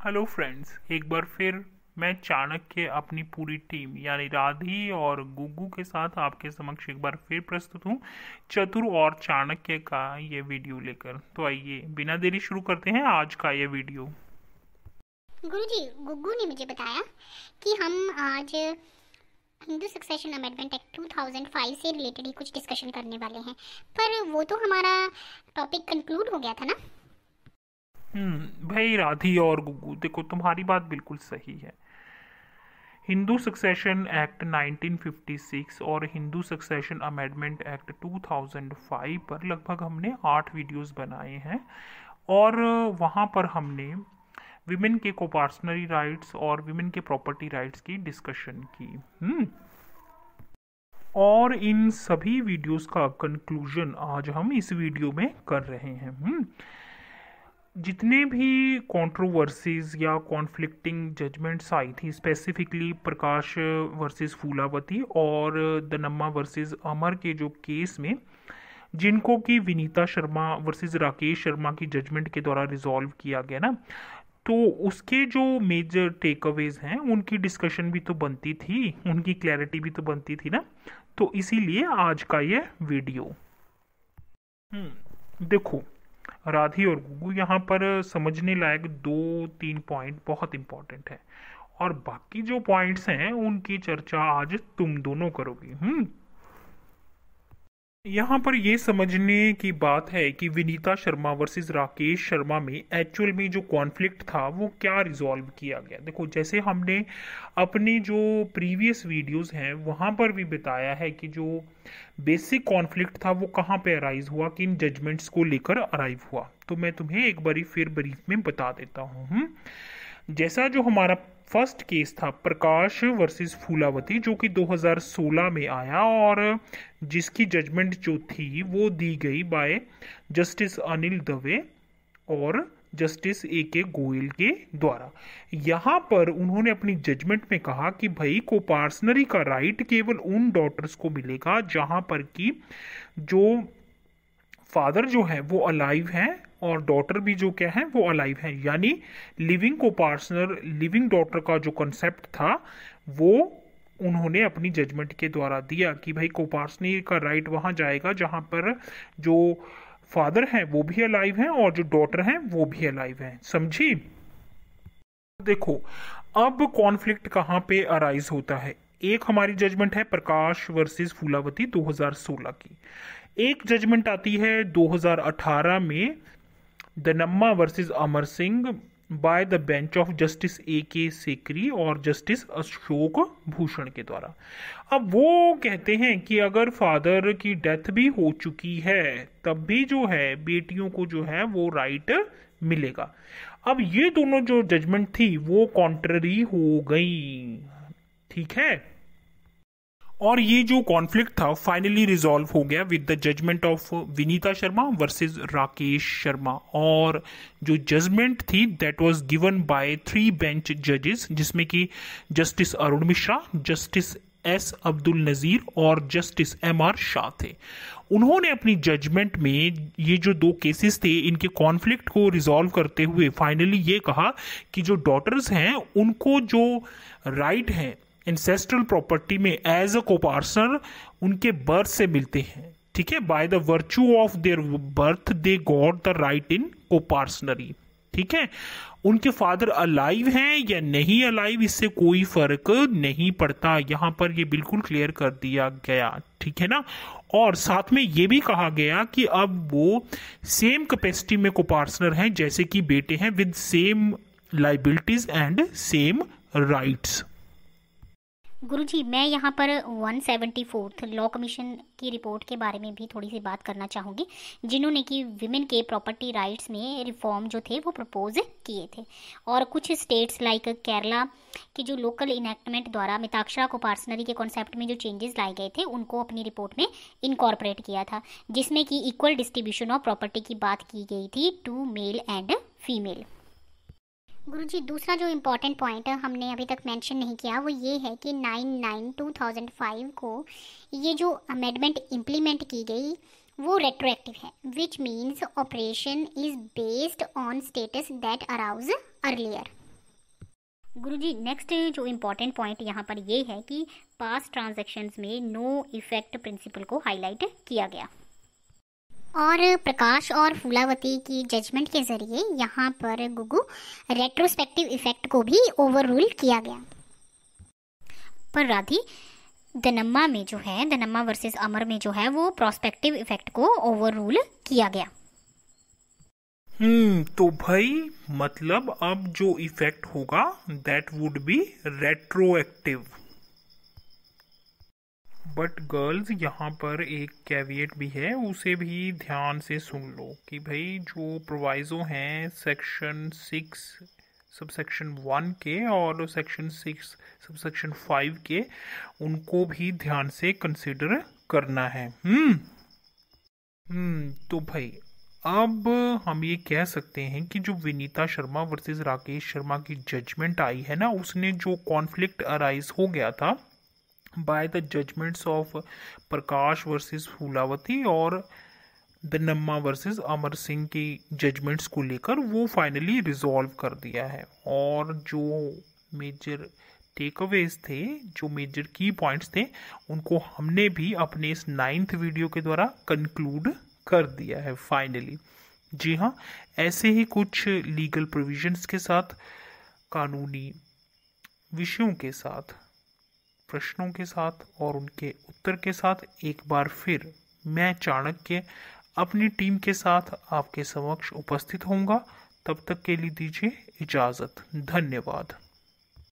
Hello friends, एक बार फिर मैं चाणक्य अपनी पूरी टीम यानी राधी और गुग्गू के साथ आपके समक्ष एक बार फिर प्रस्तुत हूँ चतुर और चाणक्य का ये वीडियो लेकर। तो आइए बिना देरी शुरू करते हैं आज का ये वीडियो। गुरुजी, गुग्गू ने मुझे बताया कि हम आज हिंदू सक्सेशन अमेंडमेंट एक्ट 2005 से रिलेटेड ही कुछ डिस्कशन करने वाले हैं, पर वो तो हमारा टॉपिक कंक्लूड हो गया था ना। भाई राधी और गुग्गू, देखो तुम्हारी बात बिल्कुल सही है। हिंदू सक्सेशन एक्ट 1956 और हिंदू सक्सेशन अमेंडमेंट एक्ट 2005 पर लगभग हमने 8 वीडियोस बनाए हैं और वहाँ पर हमने विमेन के कोपार्सनरी राइट्स और विमेन के प्रॉपर्टी राइट्स की डिस्कशन की। और इन सभी वीडियोस का कंक्लूजन आज हम इस वीडियो में कर रहे हैं। जितने भी कंट्रोवर्सीज या कॉन्फ्लिक्टिंग जजमेंट्स आई थी, स्पेसिफिकली प्रकाश वर्सेस फूलावती और दनम्मा वर्सेस अमर के जो केस में, जिनको कि विनीता शर्मा वर्सेस राकेश शर्मा की जजमेंट के द्वारा रिजॉल्व किया गया ना, तो उसके जो मेजर टेक अवेज हैं उनकी डिस्कशन भी तो बनती थी, उनकी क्लैरिटी भी तो बनती थी ना। तो इसीलिए आज का ये वीडियो। देखो राधी और गुग्गू, यहाँ पर समझने लायक 2-3 पॉइंट बहुत इंपॉर्टेंट है और बाकी जो पॉइंट्स हैं उनकी चर्चा आज तुम दोनों करोगी। यहाँ पर ये समझने की बात है कि विनीता शर्मा वर्सेस राकेश शर्मा में एक्चुअल में जो कॉन्फ्लिक्ट था वो क्या रिजॉल्व किया गया। देखो, जैसे हमने अपने जो प्रीवियस वीडियोस हैं वहाँ पर भी बताया है कि जो बेसिक कॉन्फ्लिक्ट था वो कहाँ पे अराइज हुआ, किन जजमेंट्स को लेकर अराइव हुआ। तो मैं तुम्हें एक बारी फिर ब्रीफ में बता देता हूँ। जैसा जो हमारा फर्स्ट केस था प्रकाश वर्सेस फूलावती, जो कि 2016 में आया और जिसकी जजमेंट जो थी वो दी गई बाय जस्टिस अनिल दवे और जस्टिस A.K. गोयल के द्वारा। यहाँ पर उन्होंने अपनी जजमेंट में कहा कि भाई कोपार्सनरी का राइट केवल उन डॉटर्स को मिलेगा जहां पर कि जो फादर जो है वो अलाइव हैं और डॉटर भी जो क्या है वो अलाइव है। यानी लिविंग को पार्टनर, लिविंग डॉटर का जो कॉन्सेप्ट था वो उन्होंने अपनी जजमेंट के द्वारा दिया कि भाई कोपार्सनरी का राइट वहां जाएगा जहां पर जो फादर है वो भी अलाइव है और जो डॉटर है वो भी अलाइव है। समझी? देखो, अब कॉन्फ्लिक्ट कहां पे अराइज होता है। एक हमारी जजमेंट है प्रकाश वर्सेस फूलावती 2016 की, एक जजमेंट आती है 2018 में Danamma versus Amar Singh by the bench of justice A.K. Sikri और जस्टिस अशोक भूषण के द्वारा। अब वो कहते हैं कि अगर फादर की डेथ भी हो चुकी है तब भी जो है बेटियों को जो है वो राइट मिलेगा। अब ये दोनों जो जजमेंट थी वो कॉन्ट्ररी हो गई, ठीक है। और ये जो कॉन्फ्लिक्ट था फाइनली रिजॉल्व हो गया with the judgment of Vineeta Sharma versus Rakesh Sharma. और जो जजमेंट थी that was given by 3 bench जजेस, जिसमें कि justice Arun Mishra, justice S. Abdul Nazeer और जस्टिस M.R. शाह थे। उन्होंने अपनी जजमेंट में ये जो 2 केसेस थे इनके कॉन्फ्लिक्ट को रिजॉल्व करते हुए फाइनली ये कहा कि जो डॉटर्स हैं उनको जो राइट है इंसेस्ट्रल प्रॉपर्टी में एज अ कोपार्सनर उनके बर्थ से मिलते हैं, ठीक है। By the virtue of their birth they got the right in coparcenary, ठीक है। उनके फादर अलाइव हैं या नहीं अलाइव इससे कोई फर्क नहीं पड़ता, यहां पर ये बिल्कुल क्लियर कर दिया गया, ठीक है ना। और साथ में ये भी कहा गया कि अब वो सेम कैपेसिटी में कोपार्सनर हैं जैसे कि बेटे हैं, with same liabilities and same rights. गुरुजी, मैं यहाँ पर 174th लॉ कमीशन की रिपोर्ट के बारे में भी थोड़ी सी बात करना चाहूँगी, जिन्होंने कि विमेन के प्रॉपर्टी राइट्स में रिफॉर्म जो थे वो प्रपोज किए थे। और कुछ स्टेट्स लाइक केरला के जो लोकल इनेक्टमेंट द्वारा मिताक्षरा को पार्सनरी के कॉन्सेप्ट में जो चेंजेस लाए गए थे उनको अपनी रिपोर्ट में इनकॉर्पोरेट किया था, जिसमें कि इक्वल डिस्ट्रीब्यूशन ऑफ प्रॉपर्टी की बात की गई थी टू मेल एंड फीमेल। गुरुजी, दूसरा जो इम्पॉर्टेंट पॉइंट हमने अभी तक मेंशन नहीं किया वो ये है कि 9/9/2005 को ये जो अमेंडमेंट इम्प्लीमेंट की गई वो रेट्रोएक्टिव है, which means operation is based on status that arouse earlier. Guruji next जो इम्पोर्टेंट पॉइंट यहाँ पर ये है कि पास्ट ट्रांजैक्शंस में नो इफेक्ट प्रिंसिपल को हाईलाइट किया गया और प्रकाश और फूलावती की जजमेंट के जरिए यहाँ पर गुगु रेट्रोस्पेक्टिव इफेक्ट को भी ओवररूल किया गया। पर राधी दनम्मा में जो है, दनम्मा वर्सेस अमर में जो है वो प्रोस्पेक्टिव इफेक्ट को ओवररूल किया गया। तो भाई मतलब अब जो इफेक्ट होगा that would be retroactive. But girls यहाँ पर एक कैविएट भी है, उसे भी ध्यान से सुन लो कि भाई जो प्रोवाइजो हैं सेक्शन 6 सबसेक्शन 1 के और सेक्शन 6 सबसेक्शन 5 के, उनको भी ध्यान से कंसिडर करना है। तो भाई अब हम ये कह सकते हैं कि जो विनीता शर्मा वर्सेस राकेश शर्मा की जजमेंट आई है ना, उसने जो कॉन्फ्लिक्ट अराइज हो गया था by the judgments of Prakash versus Phoolavati और दनम्मा वर्सेस अमर सिंह की जजमेंट्स को लेकर वो फाइनली रिजॉल्व कर दिया है। और जो मेजर टेक अवेज थे, जो मेजर की पॉइंट्स थे, उनको हमने भी अपने इस 9th वीडियो के द्वारा कंक्लूड कर दिया है फाइनली। जी हाँ, ऐसे ही कुछ लीगल प्रोविजंस के साथ, कानूनी विषयों के साथ, प्रश्नों के साथ और उनके उत्तर के साथ एक बार फिर मैं चाणक्य अपनी टीम के साथ आपके समक्ष उपस्थित होऊंगा। तब तक के लिए दीजिए इजाज़त। धन्यवाद।